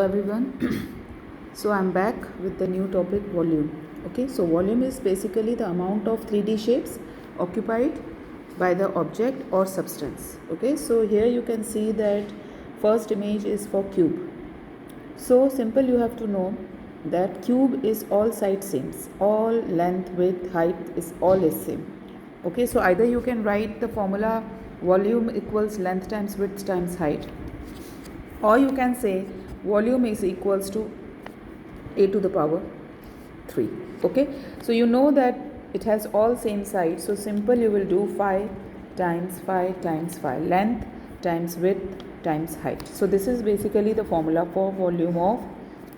Hello everyone. So I'm back with the new topic, volume. Okay, so volume is basically the amount of 3D shapes occupied by the object or substance. Okay, so here you can see that first image is for cube. So simple, you have to know that cube is all sides same, all length, width, height is same. Okay, so either you can write the formula volume equals length times width times height, or you can say volume is equals to a to the power 3. Okay, so you know that it has all same sides, so simple, you will do phi times phi times phi, length times width times height. So this is basically the formula for volume of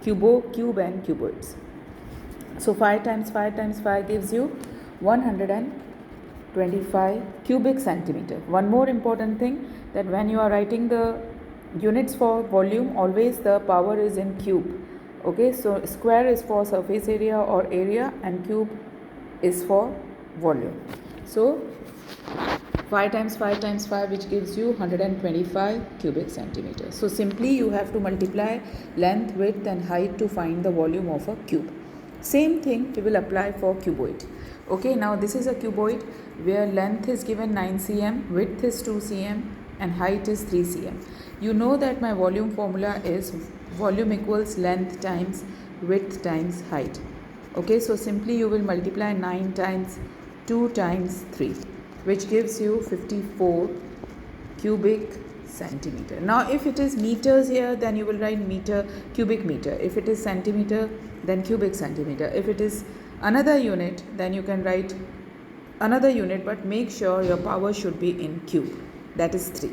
cube and cuboids. So phi times phi times phi gives you 125 cubic centimeter. One more important thing, that when you are writing the units for volume, always the power is in cube. Okay, so square is for surface area or area and cube is for volume. So phi times phi times phi, which gives you 125 cubic centimeters. So simply you have to multiply length, width and height to find the volume of a cube. Same thing we will apply for cuboid. Okay, now this is a cuboid where length is given 9 cm, width is 2 cm and height is 3 cm. You know that my volume formula is volume equals length times width times height. Okay, so simply you will multiply 9 times 2 times 3, which gives you 54 cubic centimeter. Now if it is meters here, then you will write meter, cubic meter. If it is centimeter, then cubic centimeter. If it is another unit, then you can write another unit, but make sure your power should be in cube, that is 3.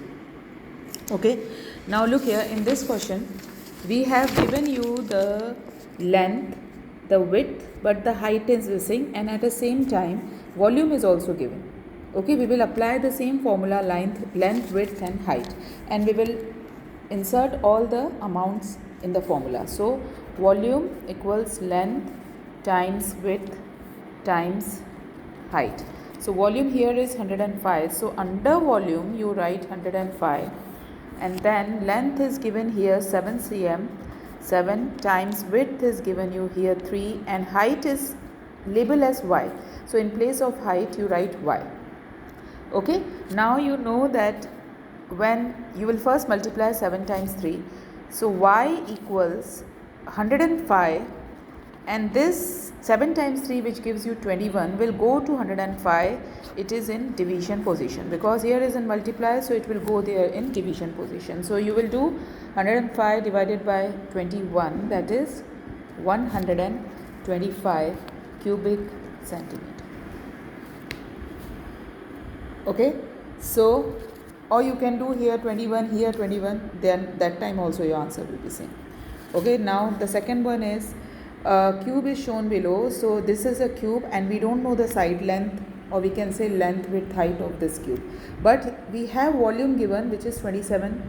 Okay, now look here, in this question we have given you the length, the width, but the height is missing, and at the same time volume is also given. Okay, we will apply the same formula, length, width and height, and we will insert all the amounts in the formula. So volume equals length times width times height. So volume here is 105, so under volume you write 105, and then length is given here 7 cm, 7 times width is given you here 3, and height is labeled as y. So in place of height you write y. Okay, now you know that when you will first multiply 7 times 3, so y equals 105, and this 7 times 3, which gives you 21, will go to 105. It is in division position, because here is in multiply, so it will go there in division position. So you will do 105 divided by 21, that is 125 cubic centimeter. Okay, so or you can do here 21, here 21, then that time also your answer will be same. Okay, now the second one is cube is shown below. So this is a cube and we don't know the side length, or we can say length, width, height of this cube, but we have volume given, which is 27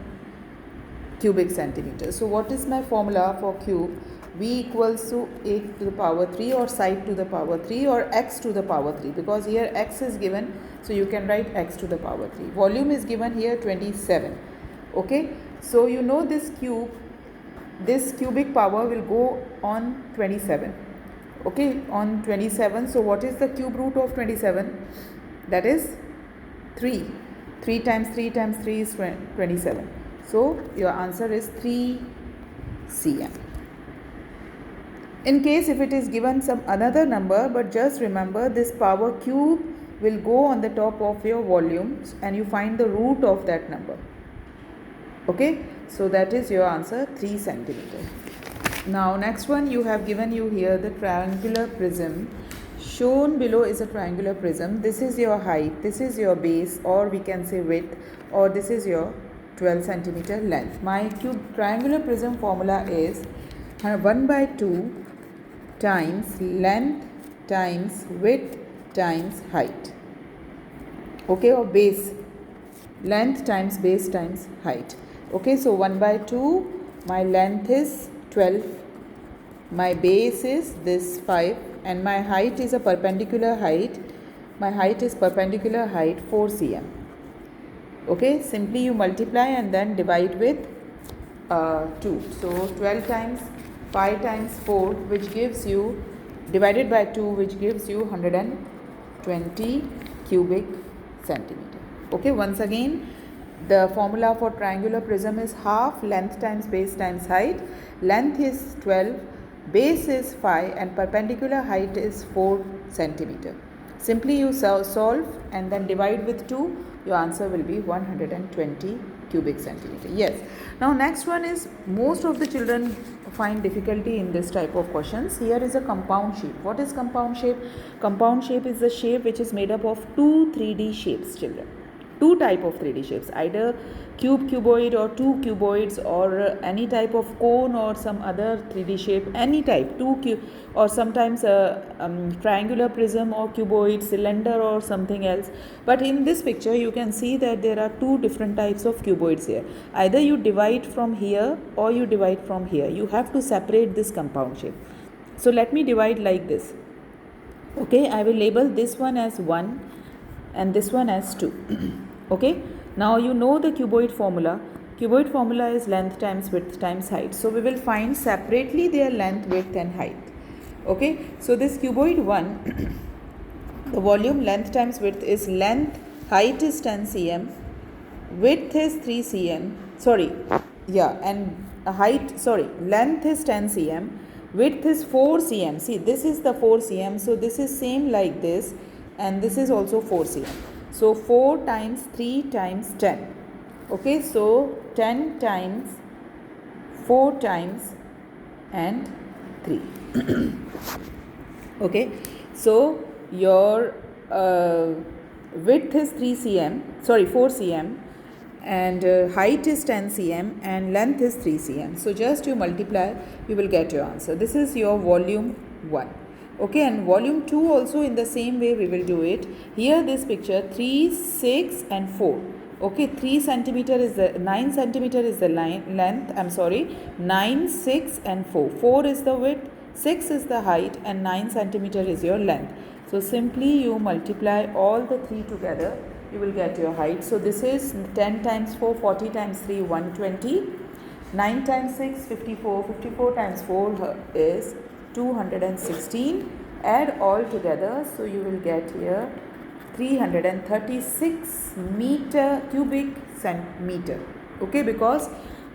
cubic centimeters. So what is my formula for cube? V equals to a to the power 3, or side to the power 3, or x to the power 3, because here x is given, so you can write x to the power 3. Volume is given here 27. Okay, so you know this cube, this cubic power will go on 27. Okay, on 27. So what is the cube root of 27? That is 3. 3 times 3 times 3 is 27. So your answer is 3 cm. In case if it is given some another number, but just remember this power cube will go on the top of your volumes and you find the root of that number. Okay, so that is your answer, 3 centimeter. Now next one, you have given you here the triangular prism. Shown below is a triangular prism. This is your height, this is your base, or we can say width, or this is your 12 centimeter length. My triangular prism formula is 1 by 2 times length times width times height. Okay, or base, length times base times height. Okay, so 1 by 2, my length is 12, my base is this 5, and my height is a perpendicular height. My height is perpendicular height 4 cm. Okay, simply you multiply and then divide with 2. So 12 times 5 times 4, which gives you, divided by 2, which gives you 120 cubic centimeter. Okay, once again, the formula for triangular prism is half length times base times height. Length is 12, base is 5, and perpendicular height is 4 centimeter. Simply you solve and then divide with 2, your answer will be 120 cubic centimeter. Yes. Now next one is, most of the children find difficulty in this type of questions. Here is a compound shape. What is compound shape? Compound shape is the shape which is made up of two 3D shapes, children. Two type of 3D shapes, either cube, cuboid, or two cuboids, or any type of cone or some other 3D shape, any type, or sometimes a triangular prism or cuboid, cylinder or something else. But in this picture you can see that there are two different types of cuboids here. Either you divide from here or you divide from here. You have to separate this compound shape. So let me divide like this. Okay, I will label this one as 1 and this one as 2. Okay, now you know the cuboid formula. Cuboid formula is length times width times height. So we will find separately their length, width and height. Okay, so this cuboid 1, the volume length times width is length, height is 10 cm, width is 3 cm, length is 10 cm, width is 4 cm. See, this is the 4 cm, so this is same like this, and this is also 4 cm. So 4 times 3 times 10. Okay, so 10 times 4 times and 3. Okay, so your width is 4 cm, and height is 10 cm, and length is 3 cm. So just you multiply, you will get your answer. This is your volume 1. Okay, and volume 2 also in the same way we will do it. Here this picture, 3, 6 and 4. Okay, 9 centimeter is the length, 9, 6 and 4. 4 is the width, 6 is the height, and 9 centimeter is your length. So simply you multiply all the 3 together, you will get your height. So this is 10 times 4, 40 times 3, 120. 9 times 6, 54. 54 times 4 is 216. Add all together, so you will get here 336 cubic centimeter. Okay, because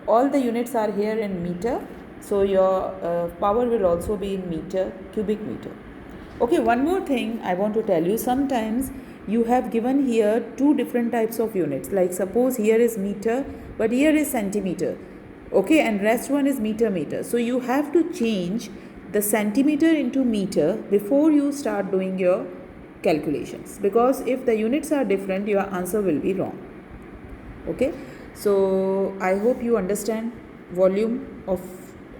all the units are here in meter, so your power will also be in meter, cubic meter. Okay, one more thing I want to tell you. Sometimes you have given here two different types of units, like suppose here is meter but here is centimeter. Okay, and rest one is meter. So you have to change the centimeter into meter before you start doing your calculations, because if the units are different, your answer will be wrong. Okay, so I hope you understand volume of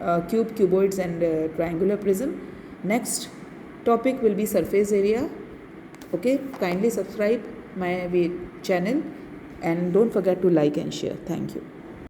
cuboids and triangular prism. Next topic will be surface area. Okay, kindly subscribe my channel and don't forget to like and share. Thank you.